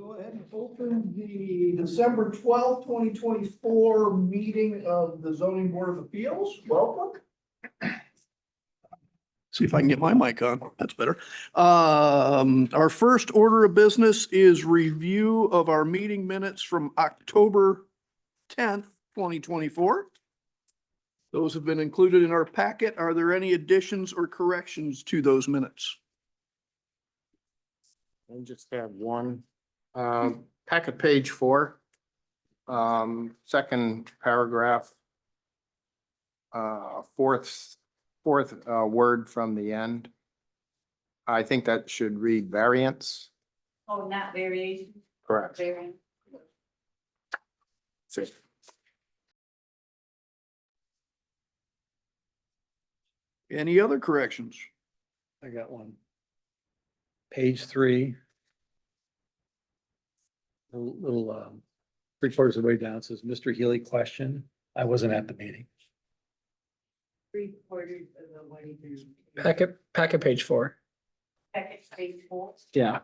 Go ahead and open the December 12th, 2024 meeting of the Zoning Board of Appeals. Welcome. See if I can get my mic on. That's better. Our first order of business is review of our meeting minutes from October 10th, 2024. Those have been included in our packet. Are there any additions or corrections to those minutes? I just have one, packet page 4, second paragraph. Fourth word from the end. I think that should read variance. Oh, not variation. Correct. Variant. Any other corrections? I got one. Page 3. A little, 3/4 of the way down, it says, Mr. Healy question. I wasn't at the meeting. 3/4 of the way through. Packet page 4. Package page 4. Yeah.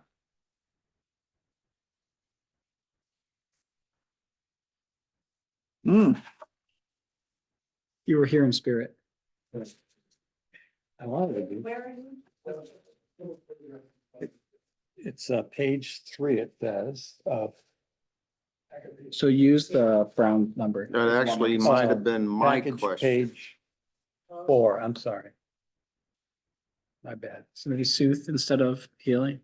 Hmm. You were here in spirit. I wanted to be. Where are you? It's page 3, it says, So use the brown number. That actually might have been my package question. page 4, I'm sorry. My bad. So maybe Sooth instead of Healy.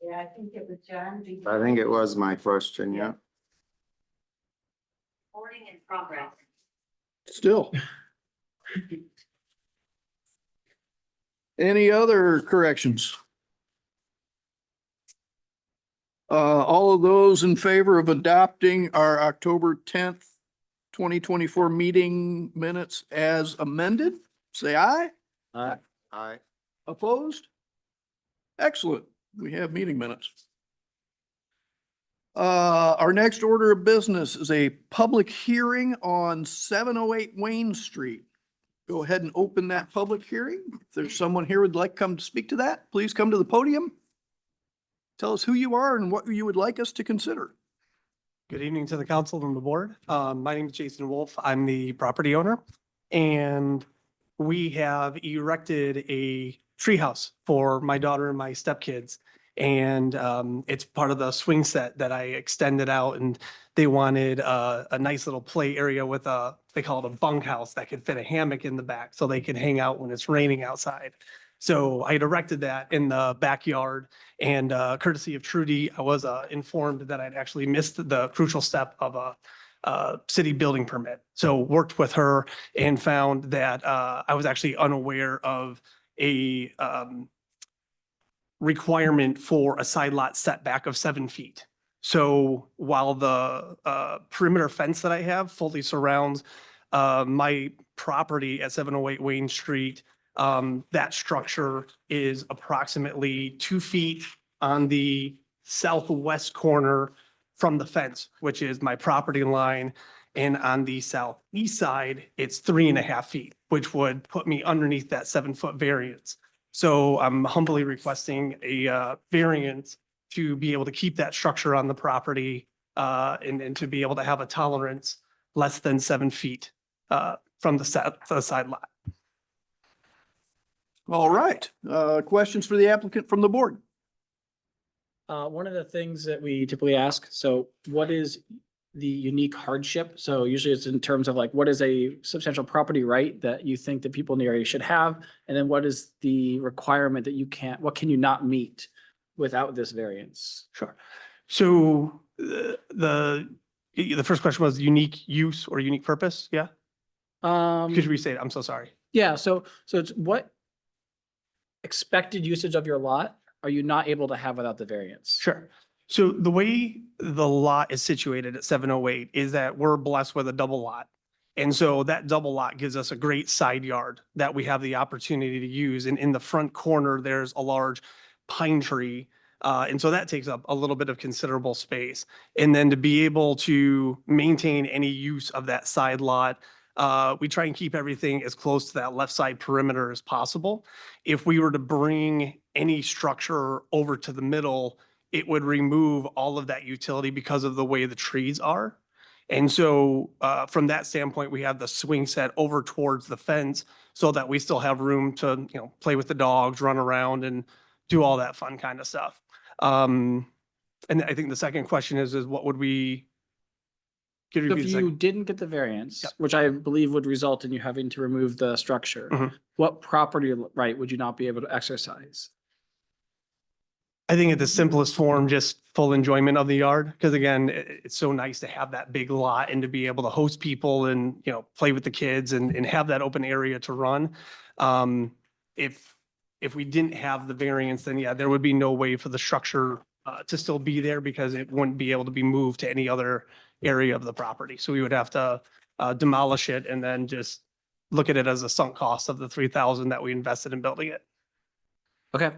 Yeah, I think it was John. I think it was my question, yeah. Recording in progress. Still. Any other corrections? All of those in favor of adopting our October 10th, 2024 meeting minutes as amended, say aye. Aye. Opposed? Excellent. We have meeting minutes. Our next order of business is a public hearing on 708 Wayne Street. Go ahead and open that public hearing. If there's someone here who'd like to come speak to that, please come to the podium. Tell us who you are and what you would like us to consider. Good evening to the council and the board. My name is Jason Wolf. I'm the property owner. And we have erected a treehouse for my daughter and my stepkids. And it's part of the swing set that I extended out, and they wanted a nice little play area with they call it a bunkhouse that could fit a hammock in the back so they could hang out when it's raining outside. So I had erected that in the backyard, and courtesy of Trudy, I was informed that I'd actually missed the crucial step of a city building permit. So worked with her and found that I was actually unaware of a requirement for a side lot setback of 7 feet. So while the perimeter fence that I have fully surrounds my property at 708 Wayne Street, that structure is approximately 2 feet on the southwest corner from the fence, which is my property line. And on the southeast side, it's 3.5 feet, which would put me underneath that 7-foot variance. So I'm humbly requesting a variance to be able to keep that structure on the property and to be able to have a tolerance less than 7 feet from the side lot. All right. Questions for the applicant from the board? One of the things that we typically ask, so what is the unique hardship? So usually it's in terms of like, what is a substantial property right that you think that people in the area should have? And then what is the requirement that you can't, what can you not meet without this variance? Sure. So the first question was unique use or unique purpose? Yeah? Could you restate it? I'm so sorry. Yeah, so it's what expected usage of your lot are you not able to have without the variance? Sure. So the way the lot is situated at 708 is that we're blessed with a double lot. And so that double lot gives us a great side yard that we have the opportunity to use. And in the front corner, there's a large pine tree. And so that takes up a little bit of considerable space. And then to be able to maintain any use of that side lot, we try and keep everything as close to that left side perimeter as possible. If we were to bring any structure over to the middle, it would remove all of that utility because of the way the trees are. And so from that standpoint, we have the swing set over towards the fence so that we still have room to, play with the dogs, run around and do all that fun kind of stuff. And I think the second question is what would we? Could you So repeat if the you second? didn't get the variance, Yep. which I believe would result in you having to remove the structure, Mhm. what property right would you not be able to exercise? I think at the simplest form, just full enjoyment of the yard. Because again, it's so nice to have that big lot and to be able to host people and, play with the kids and have that open area to run. If we didn't have the variance, then yeah, there would be no way for the structure to still be there because it wouldn't be able to be moved to any other area of the property. So we would have to demolish it and then just look at it as a sunk cost of the 3,000 that we invested in building it. Okay.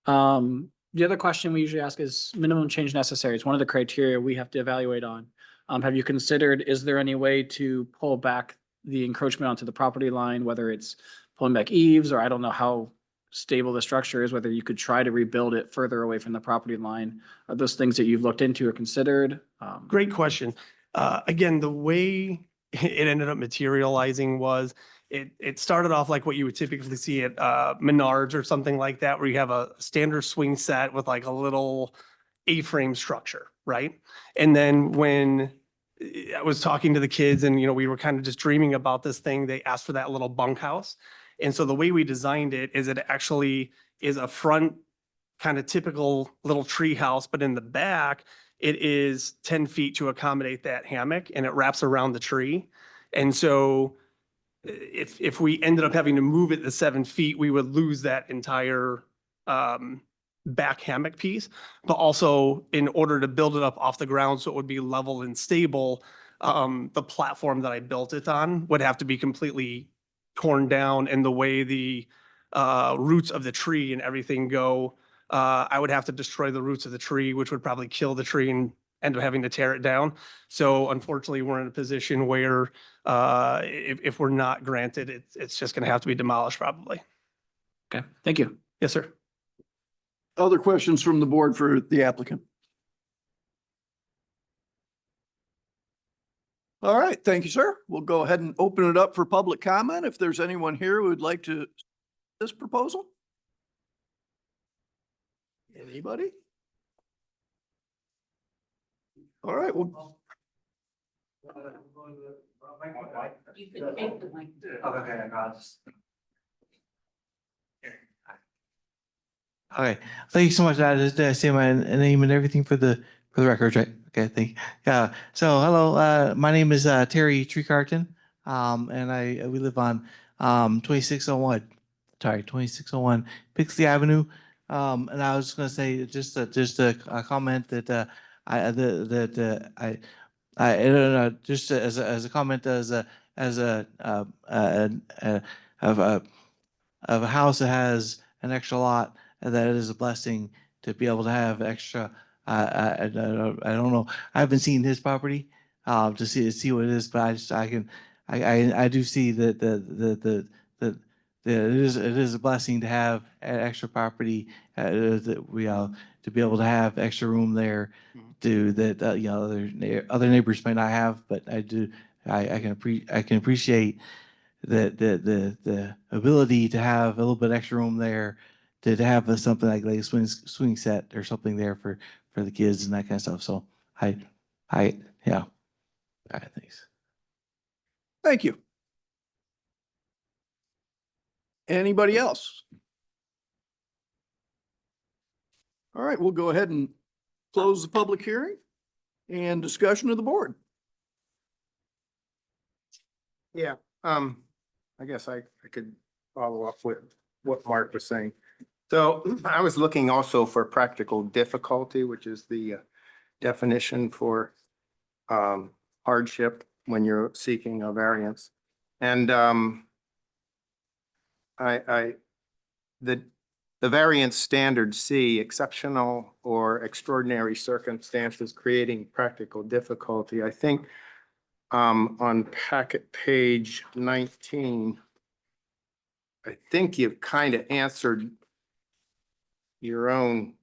The other question we usually ask is minimum change necessary. It's one of the criteria we have to evaluate on. Have you considered, is there any way to pull back the encroachment onto the property line, whether it's pulling back eaves, or I don't know how stable the structure is, whether you could try to rebuild it further away from the property line? Are those things that you've looked into or considered? Great question. Again, the way it ended up materializing was it started off like what you would typically see at Menards or something like that, where you have a standard swing set with like a little A-frame structure, right? And then when I was talking to the kids and, we were kind of just dreaming about this thing, they asked for that little bunkhouse. And so the way we designed it is it actually is a front kind of typical little tree house, but in the back, it is 10 feet to accommodate that hammock and it wraps around the tree. And so if we ended up having to move it to 7 feet, we would lose that entire back hammock piece. But also in order to build it up off the ground so it would be level and stable, the platform that I built it on would have to be completely torn down, and the way the roots of the tree and everything go, I would have to destroy the roots of the tree, which would probably kill the tree and end up having to tear it down. So unfortunately, we're in a position where if we're not granted, it's just going to have to be demolished probably. Okay, thank you. Yes, sir. Other questions from the board for the applicant? All right, thank you, sir. We'll go ahead and open it up for public comment. If there's anyone here who would like to this proposal? Anybody? All right, well, You can take the mic. Okay, thank you so much. Did I say my name and everything for the record, right? Okay, thank you. Yeah. So hello, my name is Terry Treecarton, and we live on 2601. Sorry, 2601 Pixley Avenue. And I was going to say just a comment that I don't know, just as a comment of a house that has an extra lot, and that it is a blessing to be able to have extra. I don't know. I haven't seen his property to see what it is, but I do see that it is a blessing to have extra property that we to be able to have extra room there that other neighbors might not have, but I do. I can appreciate the ability to have a little bit extra room there to have something like a swing set or something there for the kids and that kind of stuff. So yeah. All right, thanks. thank you. Anybody else? All right, we'll go ahead and close the public hearing and discussion of the board. Yeah, I guess I could follow up with what Mark was saying. So I was looking also for practical difficulty, which is the definition for hardship when you're seeking a variance. And the variance standard C, exceptional or extraordinary circumstances creating practical difficulty. I think on packet page 19, I think you've kind of answered your own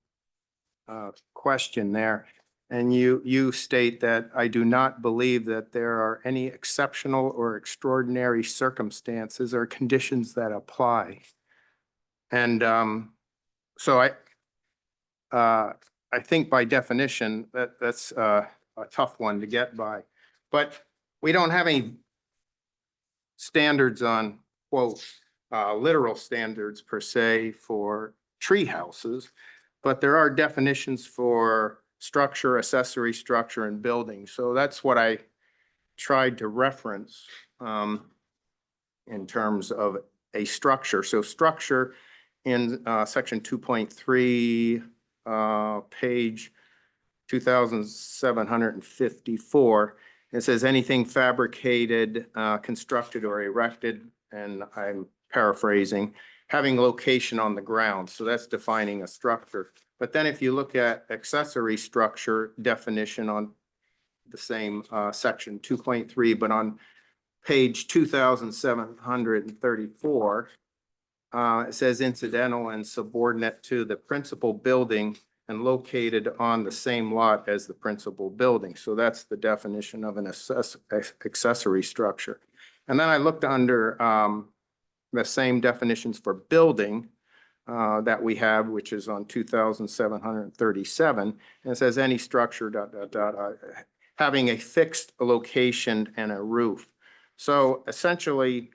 question there. And you state that I do not believe that there are any exceptional or extraordinary circumstances or conditions that apply. And so I think by definition, that's a tough one to get by. But we don't have any standards on, quote, literal standards per se for tree houses, but there are definitions for structure, accessory structure, and building. So that's what I tried to reference in terms of a structure. So structure in section 2.3, page 2,754, it says anything fabricated, constructed, or erected, and I'm paraphrasing, having location on the ground. So that's defining a structure. But then if you look at accessory structure definition on the same section 2.3, but on page 2,734, it says incidental and subordinate to the principal building and located on the same lot as the principal building. So that's the definition of an accessory structure. And then I looked under the same definitions for building that we have, which is on 2,737. And it says any structure, having a fixed location and a roof. So essentially,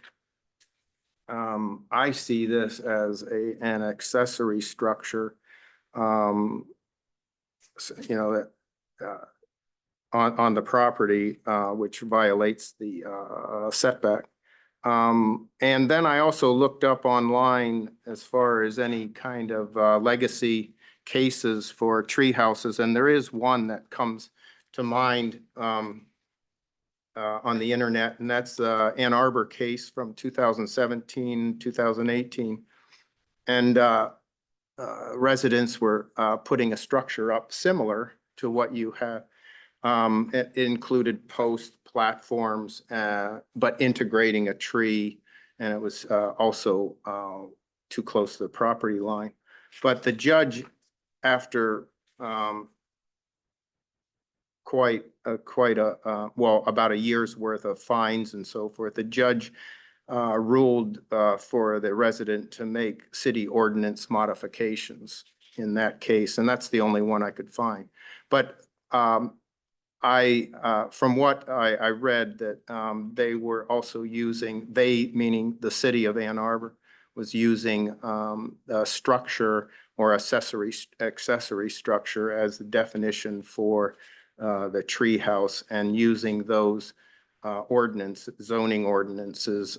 I see this as an accessory structure, that on the property, which violates the setback. And then I also looked up online as far as any kind of legacy cases for tree houses, and there is one that comes to mind on the internet, and that's the Ann Arbor case from 2017, 2018. And residents were putting a structure up similar to what you have. It included post platforms, but integrating a tree, and it was also too close to the property line. But the judge, after about a year's worth of fines and so forth, the judge ruled for the resident to make city ordinance modifications in that case, and that's the only one I could find. But from what I read, that they were also using, they meaning the city of Ann Arbor, was using a structure or accessory structure as the definition for the tree house, and using those zoning ordinances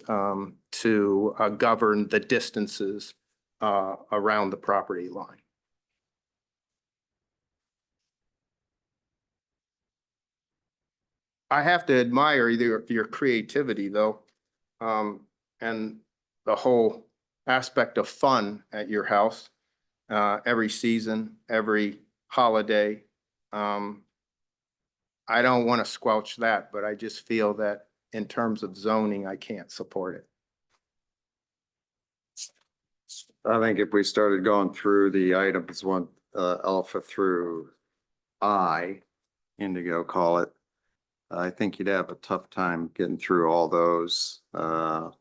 to govern the distances around the property line. I have to admire your creativity, though, and the whole aspect of fun at your house, every season, every holiday. I don't want to squelch that, but I just feel that in terms of zoning, I can't support it. I think if we started going through the items, alpha through I, indigo call it, I think you'd have a tough time getting through all those. If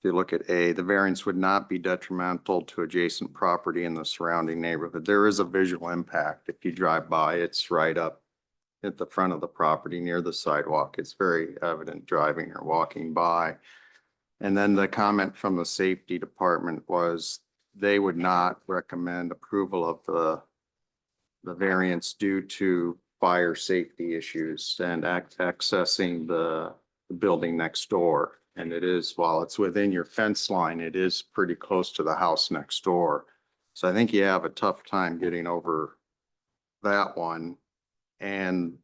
you look at A, the variance would not be detrimental to adjacent property in the surrounding neighborhood. There is a visual impact. If you drive by, it's right up at the front of the property near the sidewalk. It's very evident driving or walking by. And then the comment from the safety department was they would not recommend approval of the variance due to fire safety issues and accessing the building next door. And it is, while it's within your fence line, it is pretty close to the house next door. So I think you have a tough time getting over that one. And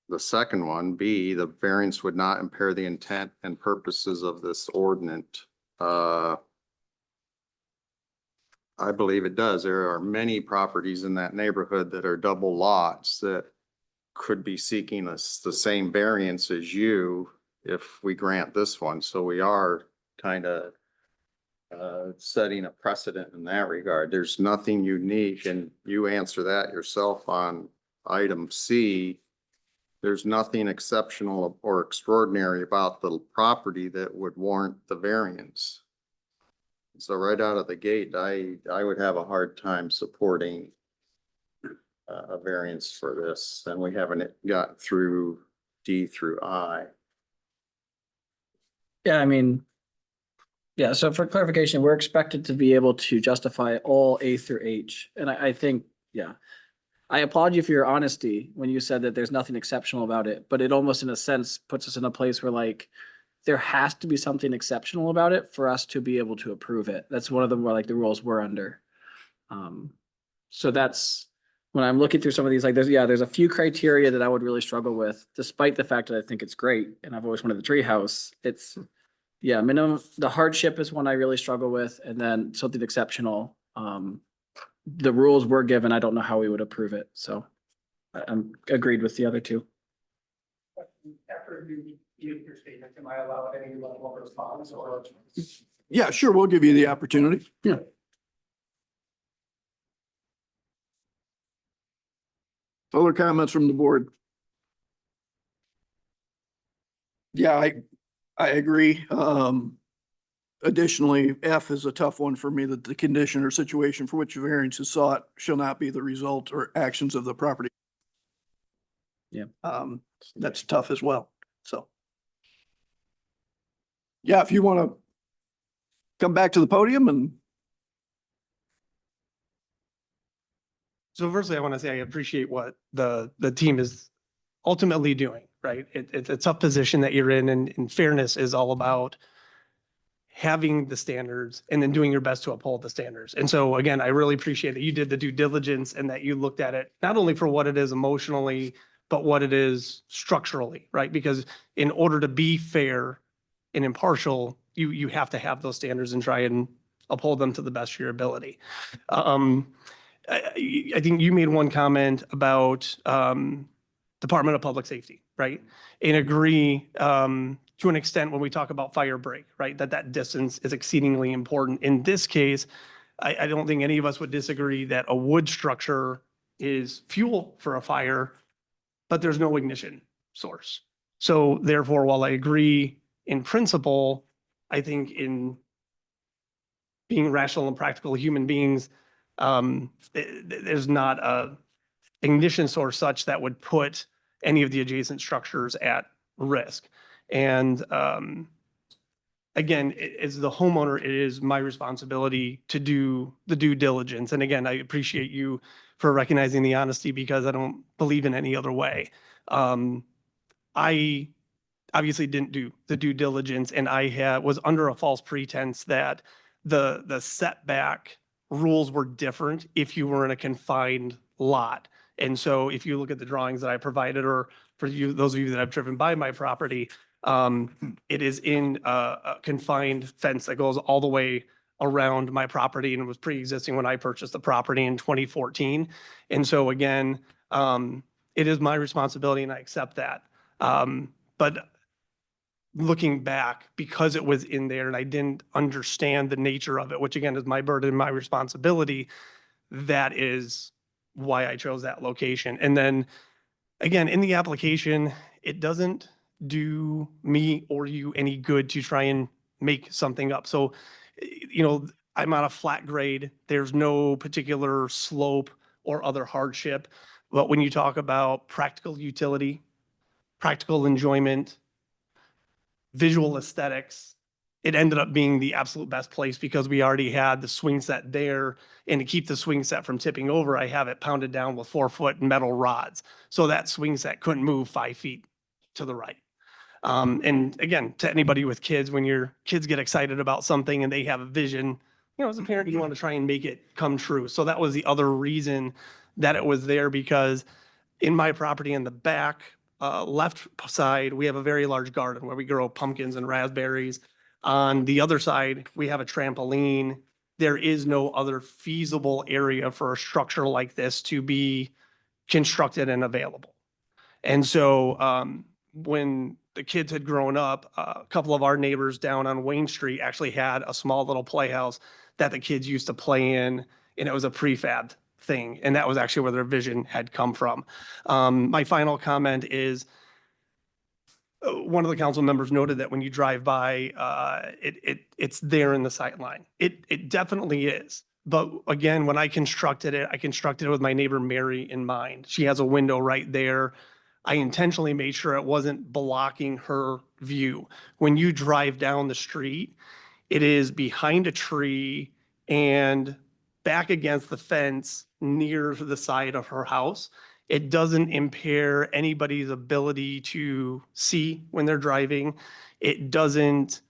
the second one, B, the variance would not impair the intent and purposes of this ordinance. I believe it does. There are many properties in that neighborhood that are double lots that could be seeking the same variance as you if we grant this one. So we are kind of setting a precedent in that regard. There's nothing unique, and you answer that yourself on item C. There's nothing exceptional or extraordinary about the property that would warrant the variance. So right out of the gate, I would have a hard time supporting a variance for this, and we haven't gotten through D through I. Yeah, I mean, yeah, so for clarification, we're expected to be able to justify all A through H. And I think, yeah. I applaud you for your honesty when you said that there's nothing exceptional about it, but it almost in a sense puts us in a place where like there has to be something exceptional about it for us to be able to approve it. That's one of the more like the rules we're under. So that's when I'm looking through some of these, like there's a few criteria that I would really struggle with, despite the fact that I think it's great and I've always wanted the treehouse. It's minimum, the hardship is one I really struggle with, and then something exceptional. The rules we're given, I don't know how we would approve it, so I'm agreed with the other two. After you give your statement, am I allowed any level of response or? Yeah, sure, we'll give you the opportunity. Yeah. Other comments from the board? Yeah, I agree. Additionally, F is a tough one for me, that the condition or situation for which a variance is sought shall not be the result or actions of the property. Yeah. That's tough as well, so. Yeah, if you want to come back to the podium and. So firstly, I want to say I appreciate what the team is ultimately doing, right? It's a tough position that you're in, and fairness is all about having the standards and then doing your best to uphold the standards. And so again, I really appreciate that you did the due diligence and that you looked at it not only for what it is emotionally, but what it is structurally, right? Because in order to be fair and impartial, you have to have those standards and try and uphold them to the best of your ability. I think you made one comment about Department of Public Safety, right? And agree to an extent when we talk about fire break, right? That distance is exceedingly important. In this case, I don't think any of us would disagree that a wood structure is fuel for a fire, but there's no ignition source. So therefore, while I agree in principle, I think in being rational and practical human beings, there's not a ignition source such that would put any of the adjacent structures at risk. And again, as the homeowner, it is my responsibility to do the due diligence. And again, I appreciate you for recognizing the honesty, because I don't believe in any other way. I obviously didn't do the due diligence, and I was under a false pretense that the setback rules were different if you were in a confined lot. And so if you look at the drawings that I provided, or for you, those of you that have driven by my property, it is in a confined fence that goes all the way around my property, and it was pre-existing when I purchased the property in 2014. And so again, it is my responsibility and I accept that. But looking back, because it was in there and I didn't understand the nature of it, which again is my burden and my responsibility, that is why I chose that location. And then again, in the application, it doesn't do me or you any good to try and make something up. So, I'm on a flat grade. There's no particular slope or other hardship. But when you talk about practical utility, practical enjoyment, visual aesthetics, it ended up being the absolute best place because we already had the swing set there. And to keep the swing set from tipping over, I have it pounded down with 4-foot metal rods. So that swing set couldn't move 5 feet to the right. And again, to anybody with kids, when your kids get excited about something and they have a vision, as a parent, you want to try and make it come true. So that was the other reason that it was there, because in my property in the back, left side, we have a very large garden where we grow pumpkins and raspberries. On the other side, we have a trampoline. There is no other feasible area for a structure like this to be constructed and available. And so when the kids had grown up, a couple of our neighbors down on Wayne Street actually had a small little playhouse that the kids used to play in, and it was a prefab thing. And that was actually where their vision had come from. My final comment is, one of the council members noted that when you drive by, it's there in the sight line. It definitely is. But again, when I constructed it with my neighbor Mary in mind. She has a window right there. I intentionally made sure it wasn't blocking her view. When you drive down the street, it is behind a tree and back against the fence near the side of her house. It doesn't impair anybody's ability to see when they're driving. It doesn't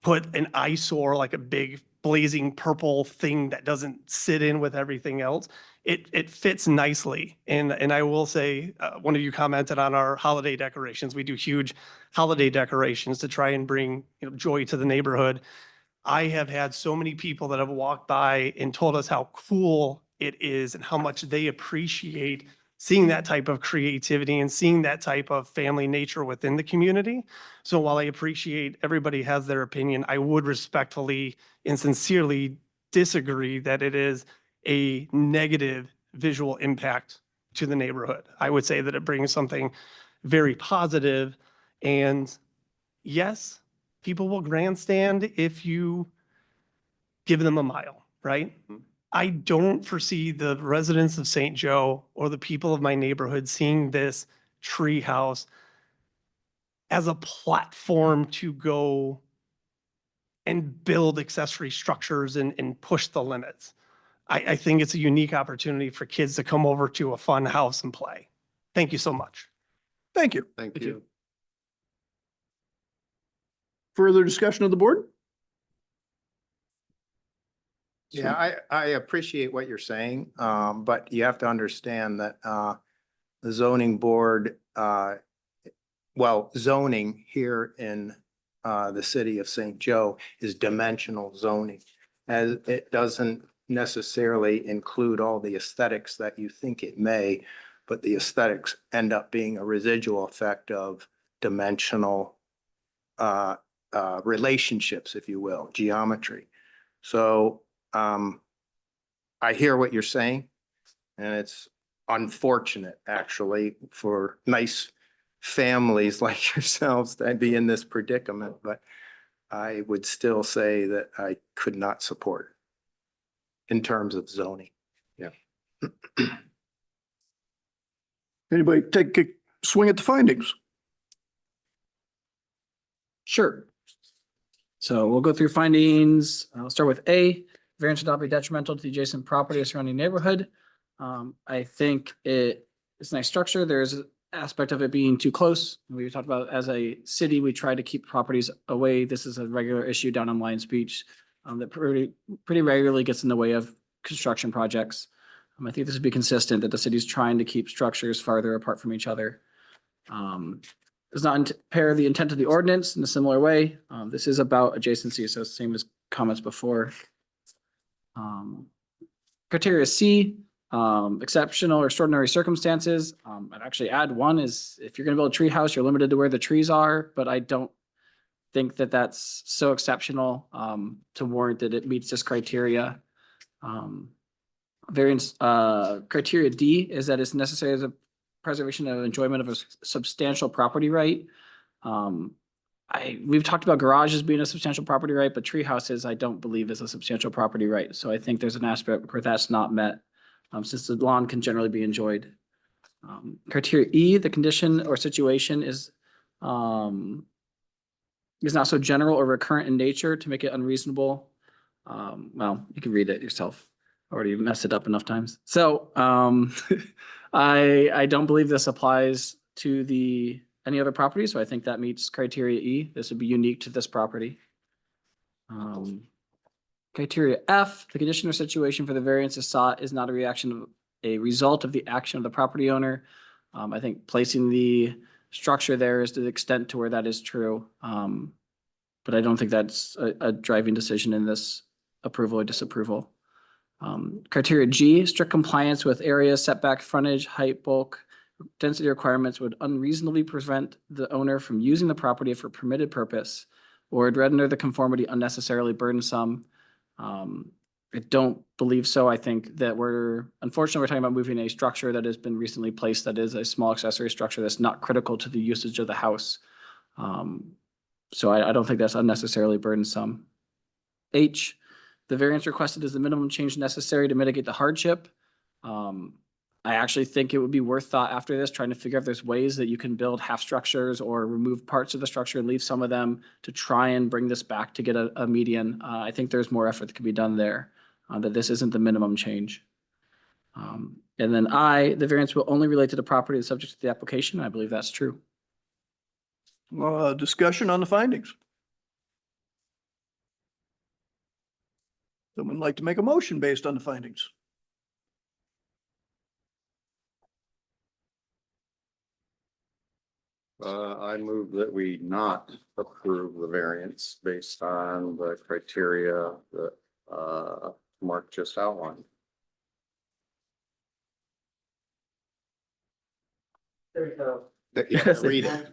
put an eyesore like a big blazing purple thing that doesn't sit in with everything else. It fits nicely. And I will say, one of you commented on our holiday decorations. We do huge holiday decorations to try and bring, joy to the neighborhood. I have had so many people that have walked by and told us how cool it is and how much they appreciate seeing that type of creativity and seeing that type of family nature within the community. So while I appreciate everybody has their opinion, I would respectfully and sincerely disagree that it is a negative visual impact to the neighborhood. I would say that it brings something very positive. And yes, people will grandstand if you give them a mile, right? I don't foresee the residents of St. Joe or the people of my neighborhood seeing this tree house as a platform to go and build accessory structures and push the limits. I think it's a unique opportunity for kids to come over to a fun house and play. Thank you so much. Thank you. Thank you. you. Further discussion of the board? Yeah, I appreciate what you're saying, but you have to understand that the zoning board, zoning here in the city of St. Joe is dimensional zoning. As it doesn't necessarily include all the aesthetics that you think it may, but the aesthetics end up being a residual effect of dimensional relationships, if you will, geometry. So I hear what you're saying, and it's unfortunate actually for nice families like yourselves to be in this predicament, but I would still say that I could not support it in terms of zoning. Yeah. Anybody take a swing at the findings? Sure. So we'll go through findings. I'll start with A, variance should not be detrimental to the adjacent property or surrounding neighborhood. I think it's a nice structure. There's an aspect of it being too close. We talked about as a city, we try to keep properties away. This is a regular issue down on Lions Beach that pretty regularly gets in the way of construction projects. I think this would be consistent that the city's trying to keep structures farther apart from each other. Does not impair the intent of the ordinance in a similar way. This is about adjacency, so same as comments before. Criteria C, exceptional or extraordinary circumstances. I'd actually add one is if you're gonna build a tree house, you're limited to where the trees are, but I don't think that that's so exceptional to warrant that it meets this criteria. Variance criteria D is that it's necessary as a preservation of enjoyment of a substantial property right. We've talked about garages being a substantial property right, but tree houses I don't believe is a substantial property right. So I think there's an aspect where that's not met since the lawn can generally be enjoyed. Criteria E, the condition or situation is not so general or recurrent in nature to make it unreasonable. Well, you can read it yourself. Already messed it up enough times. So I don't believe this applies to any other property, so I think that meets criteria E. This would be unique to this property. Criteria F, the condition or situation for the variance is sought is not a result of the action of the property owner. I think placing the structure there is to the extent to where that is true. But I don't think that's a driving decision in this approval or disapproval. Criteria G, strict compliance with area, setback, frontage, height, bulk, density requirements would unreasonably prevent the owner from using the property for permitted purpose or would render the conformity unnecessarily burdensome. I don't believe so. I think that unfortunately, we're talking about moving a structure that has been recently placed that is a small accessory structure that's not critical to the usage of the house. So I don't think that's unnecessarily burdensome. H, the variance requested is the minimum change necessary to mitigate the hardship. I actually think it would be worth thought after this, trying to figure out if there's ways that you can build half structures or remove parts of the structure and leave some of them to try and bring this back to get a median. I think there's more effort that could be done there, that this isn't the minimum change. And then I, the variance will only relate to the property that's subject to the application. I believe that's true. Discussion on the findings. Someone like to make a motion based on the findings? I move that we not approve the variance based on the criteria that, Mark just outlined. Yeah, read it.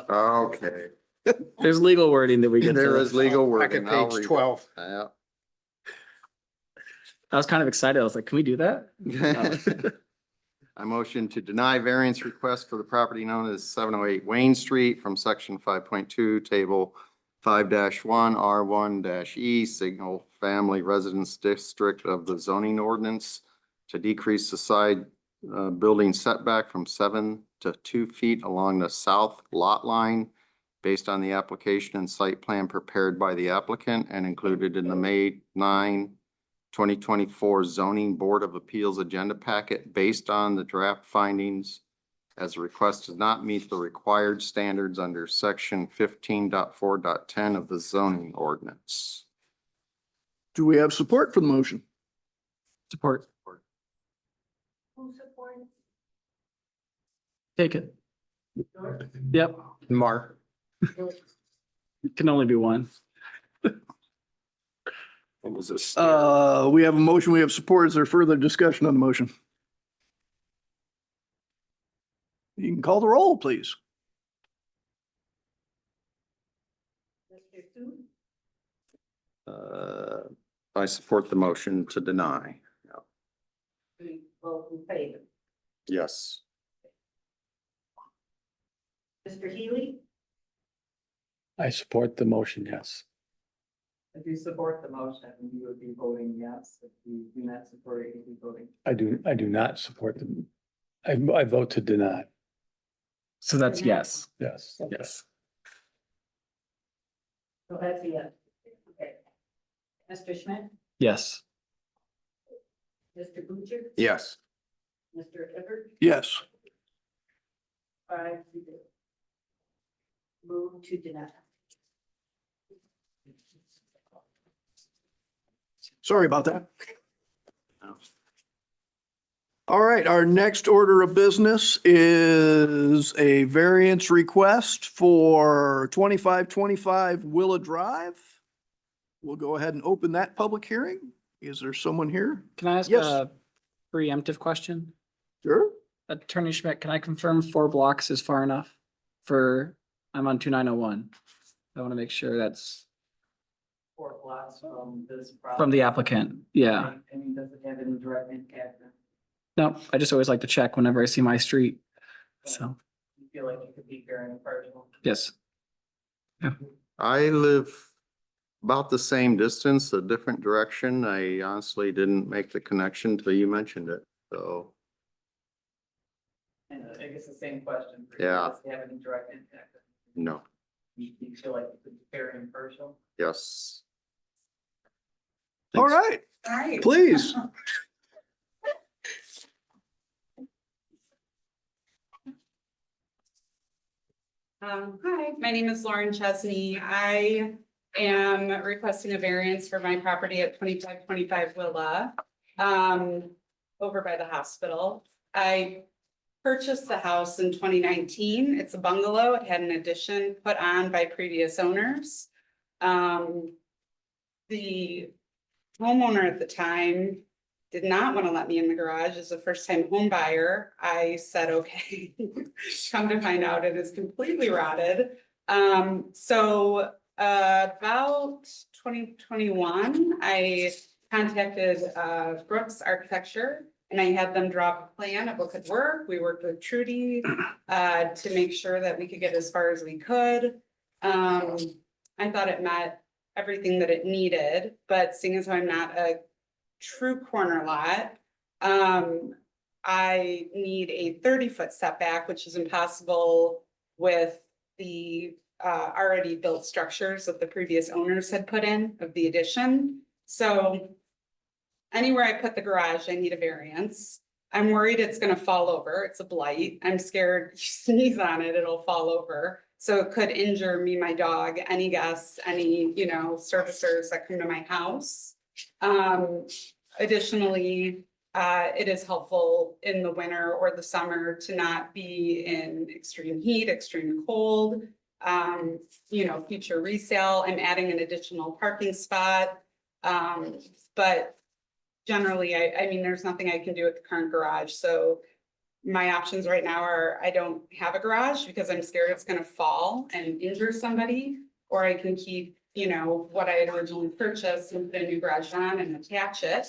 Okay, There's legal wording that we get there to. is legal Back at wording. I'll page read it. 12. Yeah. I was kind of excited. I was like, can we do that? I motion to deny variance request for the property known as 708 Wayne Street from section 5.2, table 5-1, R1-E, single family residence district of the zoning ordinance to decrease the side building setback from 7 to 2 feet along the south lot line based on the application and site plan prepared by the applicant and included in the May 9, 2024 Zoning Board of Appeals agenda packet based on the draft findings, as the request does not meet the required standards under section 15.4.10 of the zoning ordinance. Do we have support for the motion? Support. Who supports? Take it. Yep. Mark. It can only be one. What was this? We have a motion, we have support. Is there further discussion on the motion? You can call the roll, please. Mr. Sue? I support the motion to deny. We vote in favor. Yes. Mr. Healy? I support the motion, yes. If you support the motion, you would be voting yes. If you do not support it, you'd be voting. I do not support them. I vote to deny, So that's yes. yes. Yes. So that's a yes. Okay. Mr. Schmidt? Yes. Mr. Butcher? Yes. Mr. Everett? Yes. 5-0. Move to deny. Sorry about that. All right, our next order of business is a variance request for 2525 Willa Drive. We'll go ahead and open that public hearing. Is there someone here? Can I ask Yes. a preemptive question? Sure. Attorney Schmidt, can I confirm 4 blocks is far enough for, I'm on 2901. I want to make sure that's 4 blocks from this. from the applicant. Yeah. And does it have any direct impact? No, I just always like to check whenever I see my street. So, You feel like it could be fair and impartial? yes. I live about the same distance, a different direction. I honestly didn't make the connection till you mentioned it, so. And I guess the same question. for you. Yeah. Does it have any direct impact? No, You feel like it could be fair and impartial? yes. All right, Hi. please. Hi, my name is Lauren Chesney. I am requesting a variance for my property at 2525 Willa, over by the hospital. I purchased the house in 2019. It's a bungalow. It had an addition put on by previous owners. The homeowner at the time did not want to let me in the garage. As a first time home buyer, I said, okay. Come to find out it is completely rotted. So about 2021, I contacted Brooks Architecture and I had them draw up a plan of what could work. We worked with Trudy to make sure that we could get as far as we could. I thought it met everything that it needed, but seeing as how I'm not a true corner lot, I need a 30-foot setback, which is impossible with the already built structures that the previous owners had put in of the addition. So anywhere I put the garage, I need a variance. I'm worried it's gonna fall over. It's a blight. I'm scared you sneeze on it, it'll fall over. So it could injure me, my dog, any guests, any, you know, servicers that come to my house. Additionally, it is helpful in the winter or the summer to not be in extreme heat, extreme cold. You know, future resale, I'm adding an additional parking spot. But generally, I mean, there's nothing I can do with the current garage, so my options right now are I don't have a garage because I'm scared it's gonna fall and injure somebody, or I can keep, you know, what I had originally purchased and put a new garage on and attach it.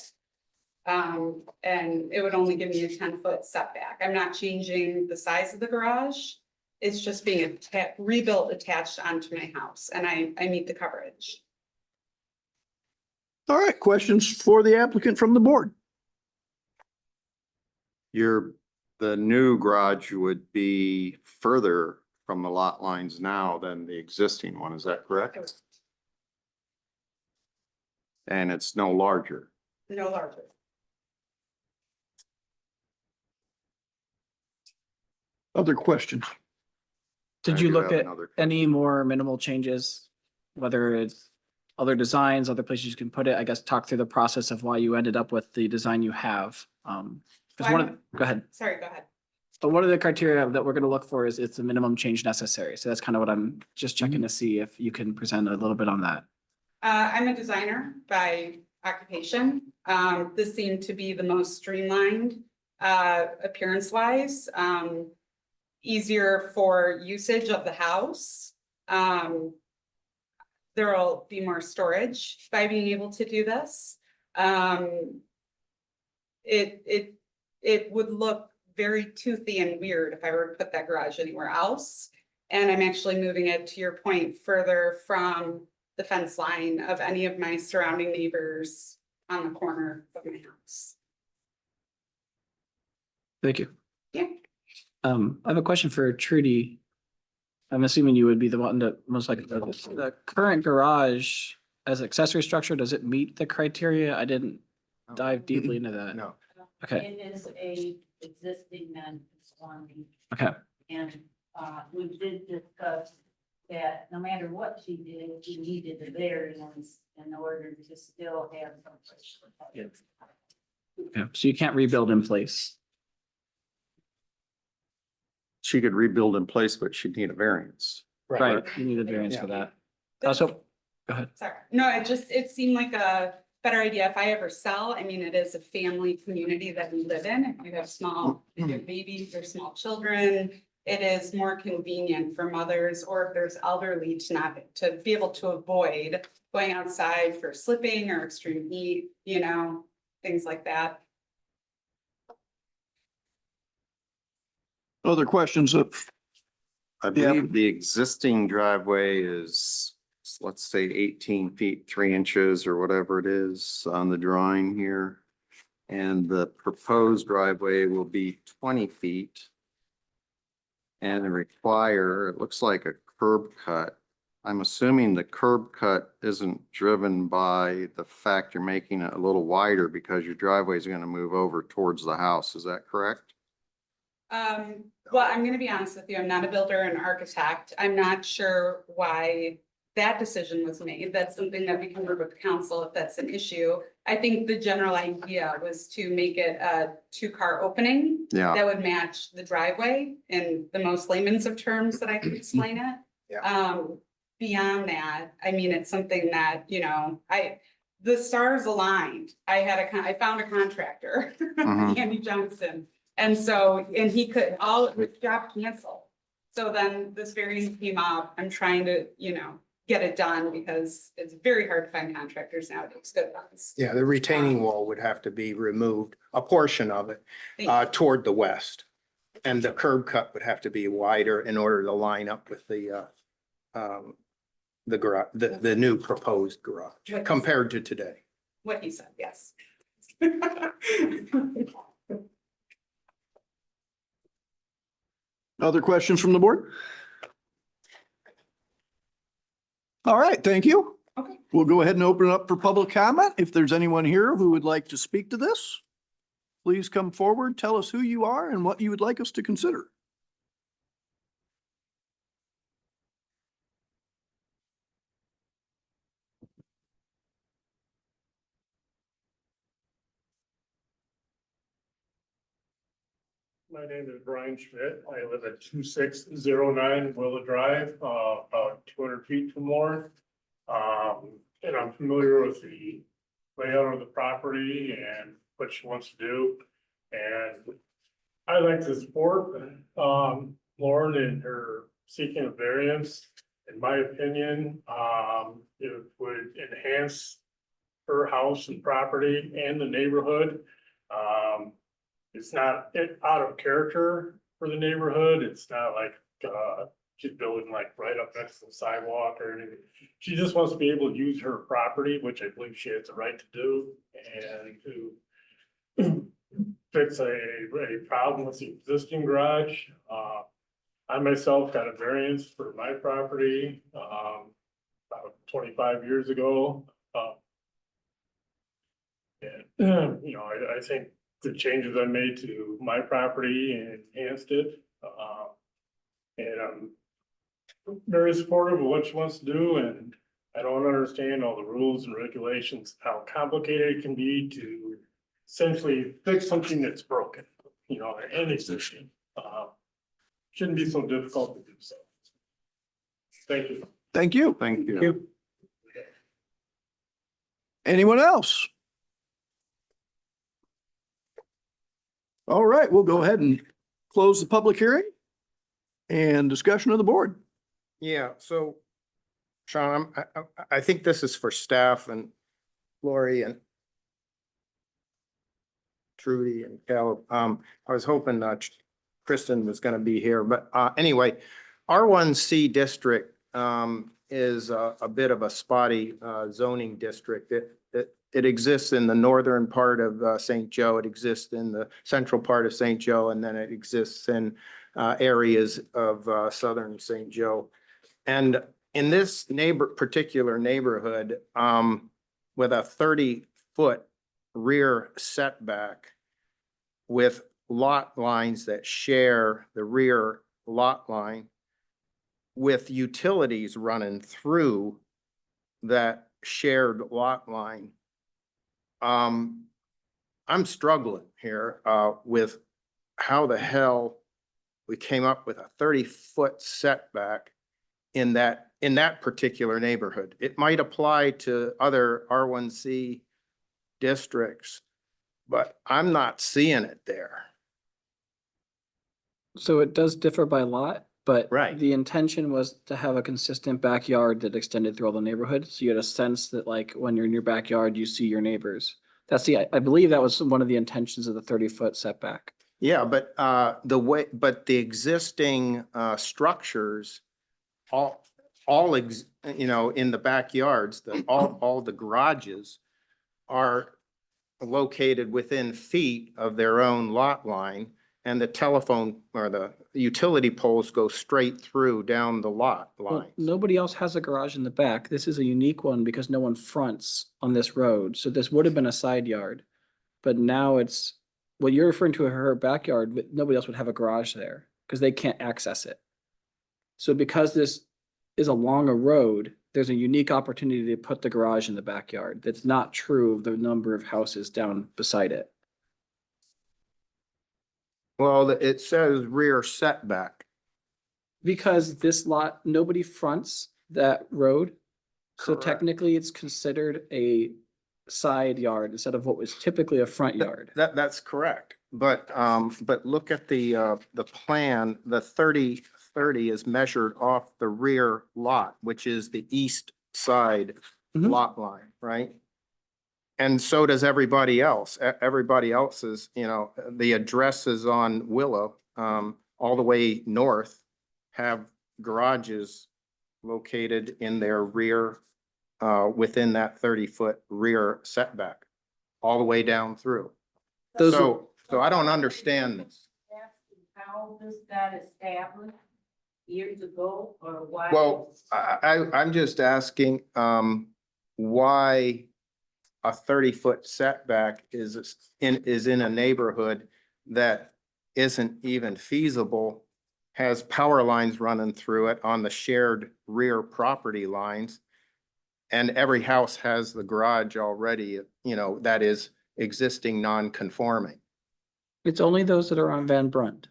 And it would only give me a 10-foot setback. I'm not changing the size of the garage. It's just being rebuilt attached onto my house, and I meet the coverage. All right, questions for the applicant from the board? The new garage would be further from the lot lines now than the existing one, is that correct? And it's no larger. No larger. Other questions? Did I you do look have at another- any more minimal changes? Whether it's other designs, other places you can put it, I guess, talk through the process of why you ended up with the design you have. Because go ahead. Sorry, go ahead. But one of the criteria that we're gonna look for is it's a minimum change necessary. So that's kind of what I'm just checking to see if you can present a little bit on that. I'm a designer by occupation. This seemed to be the most streamlined, appearance wise, easier for usage of the house. There'll be more storage by being able to do this. It would look very toothy and weird if I were to put that garage anywhere else. And I'm actually moving it, to your point, further from the fence line of any of my surrounding neighbors on the corner of my house. Thank you. Yeah. I have a question for Trudy. I'm assuming you would be the one that most likely, the current garage as accessory structure, does it meet the criteria? I didn't dive deeply into that. No. Okay, It is a existing non-conforming, okay, and we did discuss that no matter what she did, she needed a variance in order to still have some. okay. So you can't rebuild in place. She could rebuild in place, but she'd need a variance. Right, you need a variance for that. Also, go ahead. Sorry, no, it seemed like a better idea if I ever sell. I mean, it is a family community that we live in. If you have if you have babies or small children, it is more convenient for mothers, or if there's elderly to be able to avoid going outside for slipping or extreme heat, you know, things like that. Other questions of, I Yeah. believe the existing driveway is, let's say 18 feet, 3 inches or whatever it is on the drawing here. And the proposed driveway will be 20 feet. And it looks like a curb cut. I'm assuming the curb cut isn't driven by the fact you're making it a little wider because your driveway is going to move over towards the house. Is that correct? Well, I'm gonna be honest with you, I'm not a builder and architect. I'm not sure why that decision was made. That's something that we can work with the council if that's an issue. I think the general idea was to make it a 2-car opening Yeah. that would match the driveway in the most layman's of terms that I could explain it. Yeah. Beyond that, I mean, it's something that, you know, the stars aligned. I found a contractor, Mhm. Andy Johnson. And so, and he could, his job canceled. So then this variance came up. I'm trying to, get it done because it's very hard to find contractors nowadays, good ones. Yeah, the retaining wall would have to be removed, a portion of it, Thank you. toward the west. And the curb cut would have to be wider in order to line up with the garage, the new proposed garage compared to today. What he said, yes. Other questions from the board? All right, thank you. Okay. We'll go ahead and open it up for public comment. If there's anyone here who would like to speak to this, please come forward, tell us who you are and what you would like us to consider. My name is Brian Schmidt. I live at 2609 Willow Drive, about 200 feet from Warren. And I'm familiar with the layout of the property and what she wants to do. And I like to support Lauren in her seeking a variance. In my opinion, it would enhance her house and property and the neighborhood. It's not out of character for the neighborhood. It's not like, she's building like right up next to the sidewalk or anything. She just wants to be able to use her property, which I believe she has the right to do, and to fix a problem with the existing garage. I myself got a variance for my property, about 25 years ago. And, I think the changes I made to my property enhanced it. And I'm very supportive of what she wants to do, and I don't understand all the rules and regulations, how complicated it can be to essentially fix something that's broken, and existing. Shouldn't be so difficult to do so. Thank you. Thank you. Thank you. Anyone else? All right, we'll go ahead and close the public hearing and discussion of the board. Yeah, so Sean, I think this is for staff and Lori and Trudy and Caleb. I was hoping Kristen was gonna be here, but anyway, R1C district is a bit of a spotty zoning district. It exists in the northern part of St. Joe. It exists in the central part of St. Joe, and then it exists in areas of southern St. Joe. And in this particular neighborhood, with a 30-foot rear setback with lot lines that share the rear lot line with utilities running through that shared lot line. I'm struggling here with how the hell we came up with a 30-foot setback in that particular neighborhood. It might apply to other R1C districts, but I'm not seeing it there. So it does differ by lot, but Right. the intention was to have a consistent backyard that extended through all the neighborhood. So you had a sense that like when you're in your backyard, you see your neighbors. I believe that was one of the intentions of the 30-foot setback. Yeah, but the existing structures, in the backyards, all the garages are located within feet of their own lot line, and the telephone or the utility poles go straight through down the lot Well, lines. nobody else has a garage in the back. This is a unique one because no one fronts on this road. So this would have been a side yard. But now it's, what you're referring to her backyard, but nobody else would have a garage there because they can't access it. So because this is along a road, there's a unique opportunity to put the garage in the backyard. That's not true of the number of houses down beside it. Well, it says rear setback. Because this lot, nobody fronts that road. So Correct. technically it's considered a side yard instead of what was typically a front yard. That's correct. But look at the plan, the 30 is measured off the rear lot, which is the east side Mhm. lot line, right? And so does everybody else. Everybody else is, you know, the addresses on Willow, all the way north have garages located in their rear, within that 30-foot rear setback, all the way down through. Those are- So I don't understand this. Asking how this got established years ago, or why? Well, I'm just asking, why a 30-foot setback is in a neighborhood that isn't even feasible, has power lines running through it on the shared rear property lines. And every house has the garage already, you know, that is existing non-conforming. It's only those that are on Van Brunt.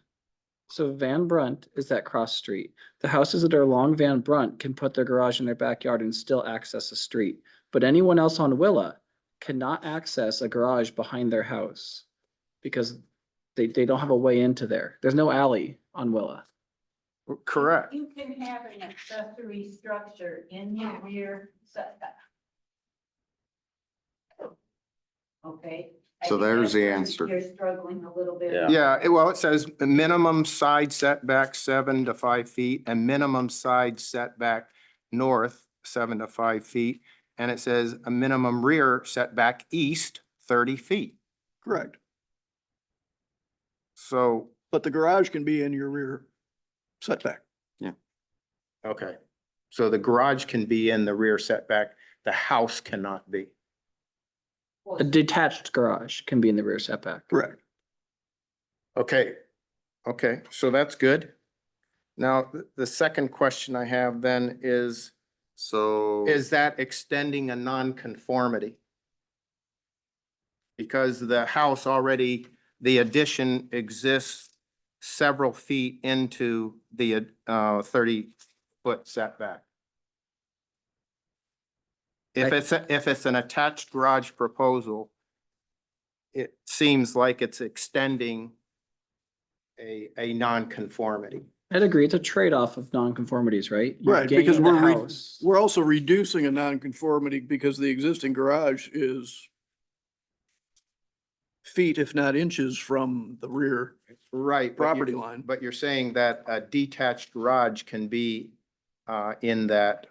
So Van Brunt is that cross street. The houses that are along Van Brunt can put their garage in their backyard and still access the street. But anyone else on Willa cannot access a garage behind their house because they don't have a way into there. There's no alley on Willa. Correct. You can have an accessory structure in your rear setback. Okay. I So think there's that's the where answer. You're struggling a little bit. Yeah, well, it says a minimum side setback 7 to 5 feet and minimum side setback north 7 to 5 feet. And it says a minimum rear setback east 30 feet. Correct. So, But the garage can be in your rear setback. okay. So the garage can be in the rear setback, the house cannot be. A detached garage can be in the rear setback. Correct. Okay, okay, so that's good. Now, the second question I have then is that extending a non-conformity? Because the house already, the addition exists several feet into the 30-foot setback. If it's an attached garage proposal, it seems like it's extending a non-conformity. I'd agree. It's a trade-off of nonconformities, right? You Right, gain because the house. we're also reducing a nonconformity because the existing garage is feet, if not inches, from the rear Right. but you- property line. But you're saying that a detached garage can be in that,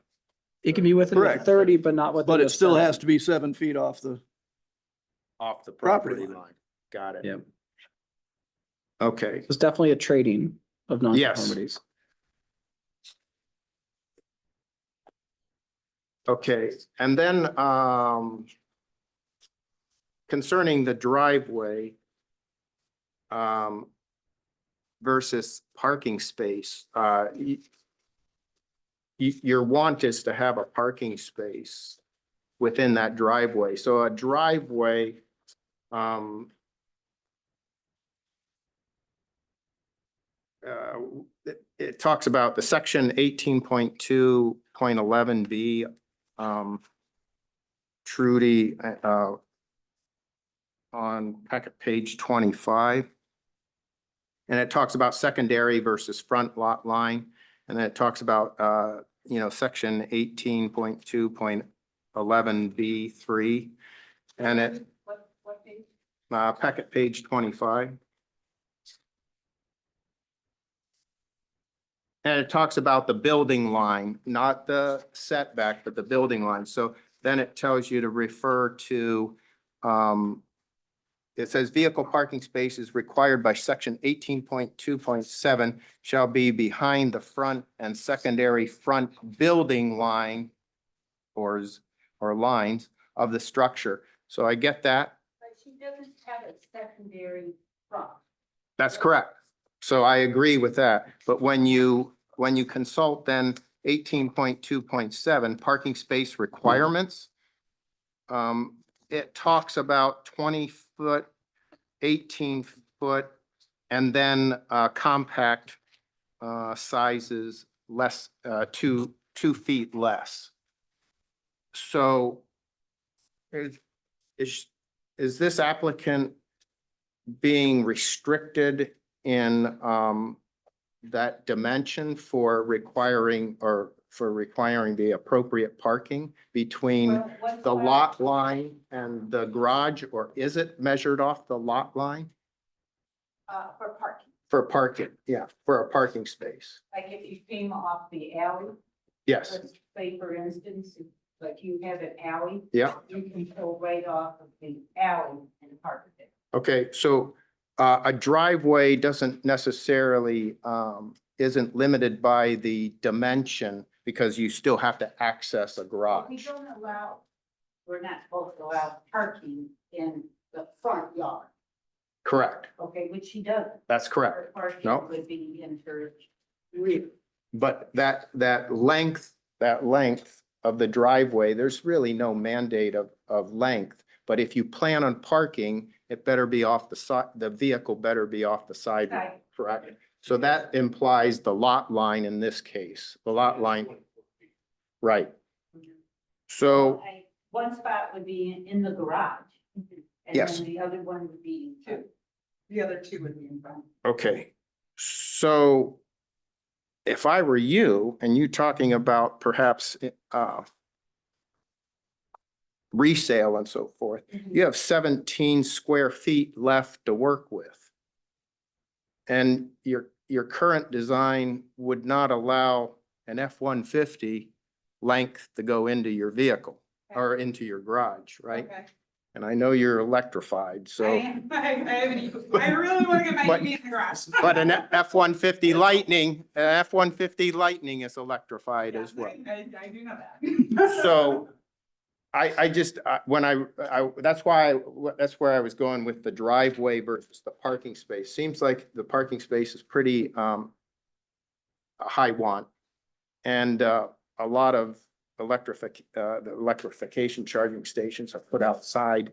It can be within the Correct. 30, but not within. But the it still has 7. to be 7 feet off the, off the Property property line. line. Got it. Yep. Okay, It's definitely a trading of nonconformities. okay. And then concerning the driveway versus parking space, your want is to have a parking space within that driveway. So a driveway, it talks about the section 18.2.11B, Trudy, on packet page 25. And it talks about secondary versus front lot line. And then it talks about, section 18.2.11B3. And it, What page? packet page 25. And it talks about the building line, not the setback, but the building line. So then it tells you to refer to, it says vehicle parking spaces required by section 18.2.7 shall be behind the front and secondary front building line or lines of the structure. So I get that. But she doesn't have a secondary front. That's correct. So I agree with that. But when you consult then 18.2.7 parking space requirements, it talks about 20-foot, 18-foot, and then compact sizes less, 2 feet less. So is this applicant being restricted in, that dimension for requiring the appropriate parking between Well, what's the allowed- lot line and the garage, or is it measured off the lot line? For parking, For parking, yeah, for a parking space. like if you came off the alley, Yes, let's say for instance, like you have an alley. yeah, You can pull right off of the alley and park it there. okay, so a driveway doesn't necessarily, isn't limited by the dimension because you still have to access a We garage. don't allow, we're not supposed to allow parking in the front yard, Correct, okay, which she doesn't. that's correct. Her parking No. would be in her rear. But that length of the driveway, there's really no mandate of length. But if you plan on parking, it better be off the side, the vehicle better be off the sidewalk, Right. correct? So that implies the lot line in this case, the lot line, right? So, One spot would be in the garage. And Yes. then the other one would be two. The other two would be in front. okay, so if I were you and you talking about perhaps, resale and so forth, you have 17 square feet left to work with. And your current design would not allow an F-150 length to go into your vehicle or into your garage, right? Okay. And I know you're electrified, I so, am, I really want to get my But- EV in the garage. but an F-150 Lightning is electrified as well. I do know that. So I just, when that's why, that's where I was going with the driveway versus the parking space. Seems like the parking space is pretty, a high want. And, a lot of the electrification charging stations are put outside,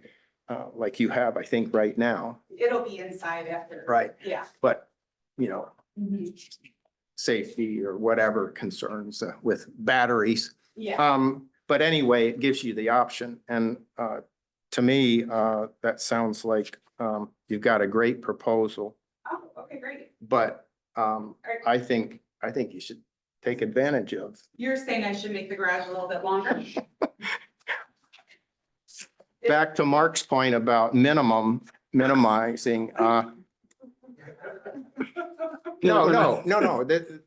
like you have, I think, right now. It'll be inside after. Right. Yeah. But, you know, Mhm. safety or whatever concerns with batteries. Yeah. But anyway, it gives you the option. And, to me, that sounds like, you've got a great proposal, Oh, okay, great. but, Are- I think you should take advantage of. You're saying I should make the garage a little bit longer? Back to Mark's point about minimizing, no, that,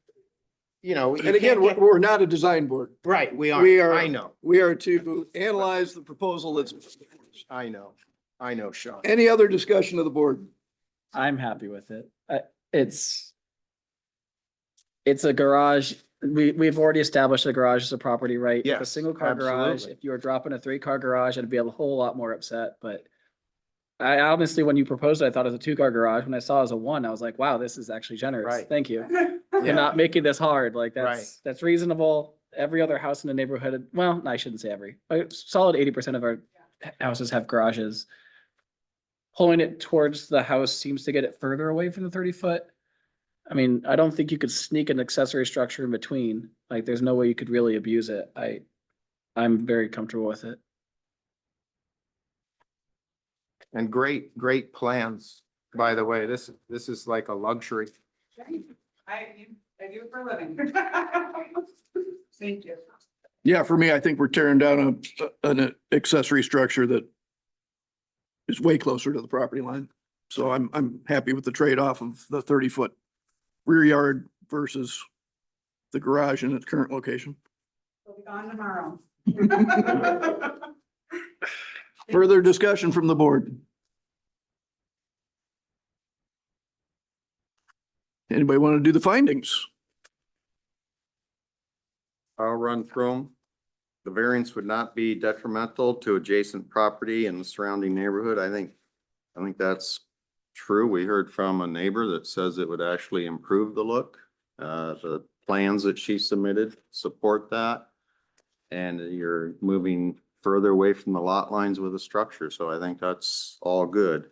you know. you And again, can't get- we're not a design board. Right, we we are, are- I know, We are to analyze the proposal that's. I know, Sean. Any other discussion of the board? I'm happy with it. It's a garage. We've already established a garage as a property, right? If a Yes, single car garage, absolutely. if you were dropping a 3-car garage, I'd be a whole lot more upset, but I honestly, when you proposed it, I thought it was a 2-car garage. When I saw it as a 1, I was like, wow, this is actually generous. Right. Thank you. Yeah. You're not making this hard. Like Right. that's reasonable. Every other house in the neighborhood, well, I shouldn't say every, a solid 80% of our houses have garages. Pulling it towards the house seems to get it further away from the 30-foot. I mean, I don't think you could sneak an accessory structure in between. Like, there's no way you could really abuse it. I'm very comfortable with it. And great plans, by the way. This is like a luxury. I do it for a living. Thank you. Yeah, for me, I think we're tearing down an accessory structure that is way closer to the property line. So I'm happy with the trade-off of the 30-foot rear yard versus the garage in its current location. We'll be gone tomorrow. Further discussion from the board? Anybody want to do the findings? I'll run through them. The variance would not be detrimental to adjacent property and the surrounding neighborhood. I think that's true. We heard from a neighbor that says it would actually improve the look. The plans that she submitted support that. And you're moving further away from the lot lines with the structure, so I think that's all good.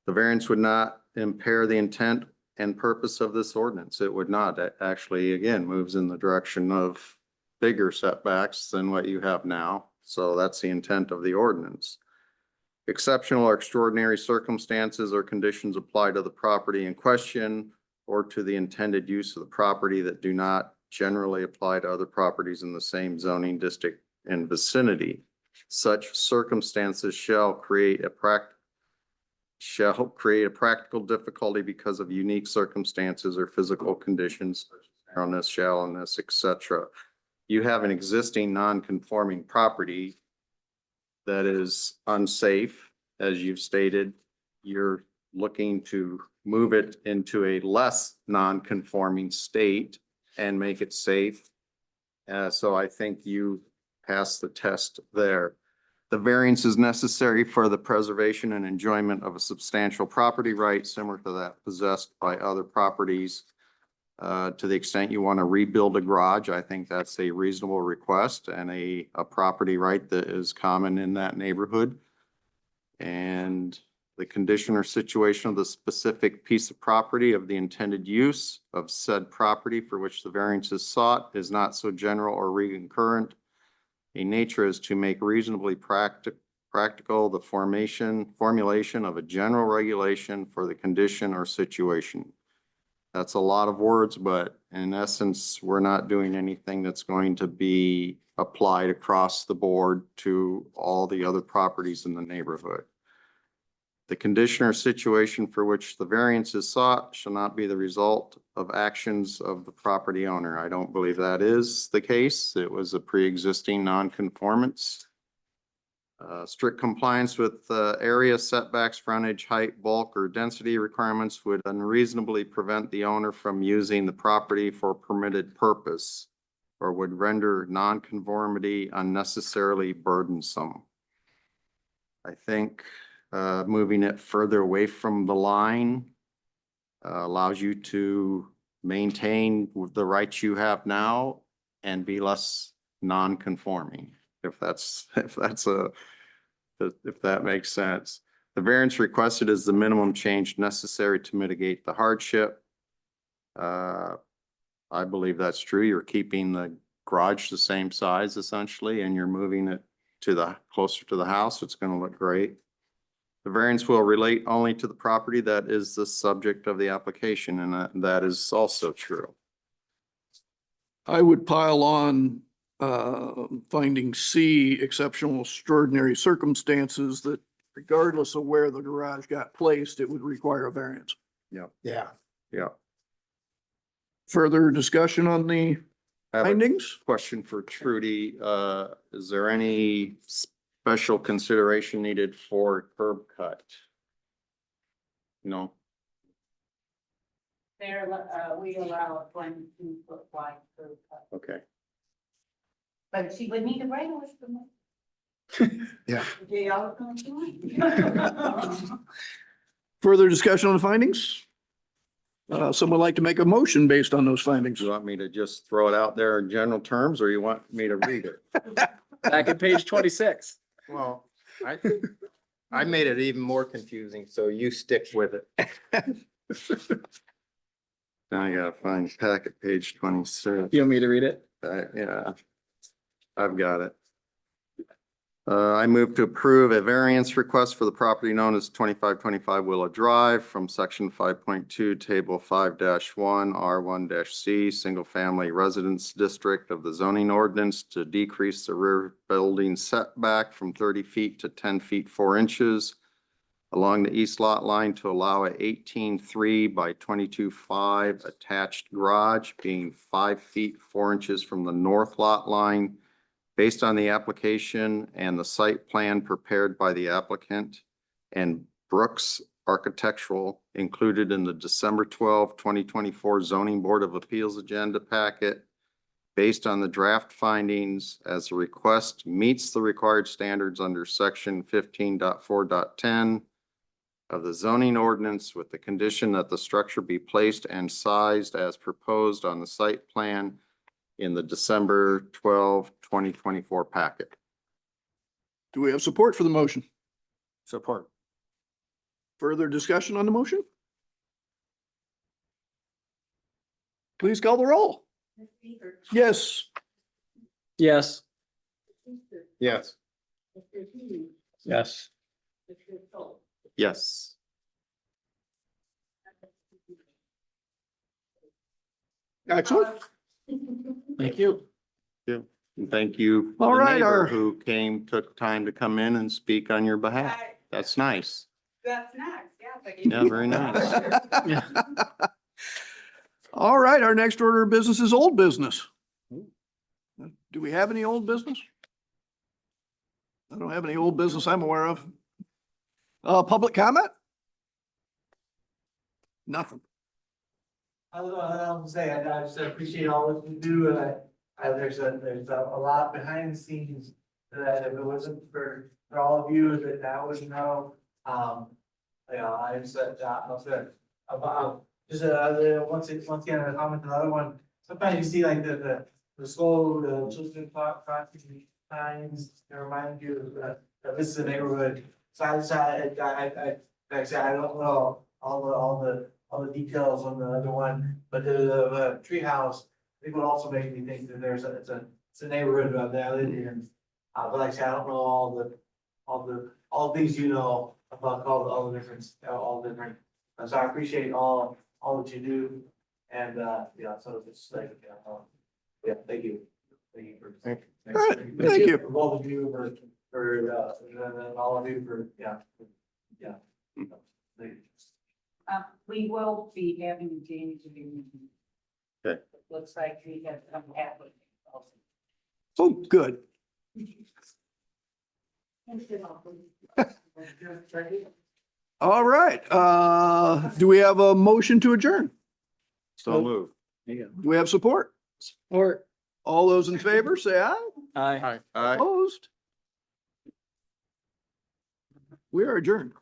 The variance would not impair the intent and purpose of this ordinance. It would not. It actually, again, moves in the direction of bigger setbacks than what you have now. So that's the intent of the ordinance. exceptional or extraordinary circumstances or conditions apply to the property in question or to the intended use of the property that do not generally apply to other properties in the same zoning district and vicinity. Such circumstances shall create a practical difficulty because of unique circumstances or physical conditions, such as narrowness, shallowness, etc. You have an existing non-conforming property that is unsafe, as you've stated. You're looking to move it into a less non-conforming state and make it safe. So I think you passed the test there. The variance is necessary for the preservation and enjoyment of a substantial property right similar to that possessed by other properties. To the extent you want to rebuild a garage, I think that's a reasonable request and a property right that is common in that neighborhood. And the condition or situation of the specific piece of property of the intended use of said property for which the variance is sought is not so general or recurrent a nature as to make reasonably practical the formulation of a general regulation for the condition or situation. That's a lot of words, but in essence, we're not doing anything that's going to be applied across the board to all the other properties in the neighborhood. The condition or situation for which the variance is sought shall not be the result of actions of the property owner. I don't believe that is the case. It was a pre-existing non-conformance. Strict compliance with area setbacks, frontage, height, bulk, or density requirements would unreasonably prevent the owner from using the property for permitted purpose or would render non-conformity unnecessarily burdensome. I think moving it further away from the line allows you to maintain the rights you have now and be less non-conforming, if that makes sense. The variance requested is the minimum change necessary to mitigate the hardship. I believe that's true. You're keeping the garage the same size essentially, and you're moving it to closer to the house. It's going to look great. The variance will relate only to the property that is the subject of the application, and that is also true. I would pile on finding C, exceptional extraordinary circumstances, that regardless of where the garage got placed, it would require a variance. Yeah. Yeah. Further discussion on the I have a findings? question for Trudy. Is there any special consideration needed for curb cut? No. There, we allow a 22-foot wide curb cut, Okay. but she would need a right away from it. Yeah. Okay, y'all come to Further discussion on the findings? Someone like to make a motion based on those findings? Do you want me to just throw it out there in general terms, or you want me to read it? Back at page 26. Well, I made it even more confusing, so you stick with it. Now I gotta find packet page 26. You want me to read it? Yeah, I've got it. I move to approve a variance request for the property known as 2525 Willow Drive from section 5.2, table 5-1, R1-C, single family residence district of the zoning ordinance to decrease the rear building setback from 30 feet to 10 feet 4 inches along the east lot line to allow a 18.3 by 22.5 attached garage being 5 feet 4 inches from the north lot line based on the application and the site plan prepared by the applicant and Brooks Architectural included in the December 12, 2024 Zoning Board of Appeals agenda packet. Based on the draft findings, as the request meets the required standards under section 15.4.10 of the zoning ordinance with the condition that the structure be placed and sized as proposed on the site plan in the December 12, 2024 packet. Do we have support for the motion? Support. Further discussion on the motion? Please call the roll. Yes. Yes. Yes. Yes. Mr. Phil. Yes. Excellent. Thank you. And thank you. All the right, neighbor our- Who took time to come in and speak on your behalf. I- That's nice. That's next, yeah. Yeah, very nice. All right, our next order of business is old business. Do we have any old business? I don't have any old business I'm aware of. Public comment? Nothing. I don't know how to say, I just appreciate all that you do, and there's a lot behind the scenes that if it wasn't for all of you, that I wouldn't know. I just, about, just, once again, a comment, another one, sometimes you see like the slow, the children crossing signs, that remind you that this is a neighborhood. So I decided, like I said, I don't know all the details on the other one, but the tree house, I think would also make me think that it's a neighborhood that I live in. But like I said, I don't know all the things you know about all the different, so I appreciate all that you do. And, yeah, so it's like, yeah, thank you. Thank you for. All right, thank you. For both of you, for, and all of you for, yeah. Thank you. We will be having James. Okay. Looks like we have some happening. Oh, good. All right, do we have a motion to adjourn? So move. Do we have support? Or, All those in favor, say aye. aye. Aye. Opposed? We are adjourned.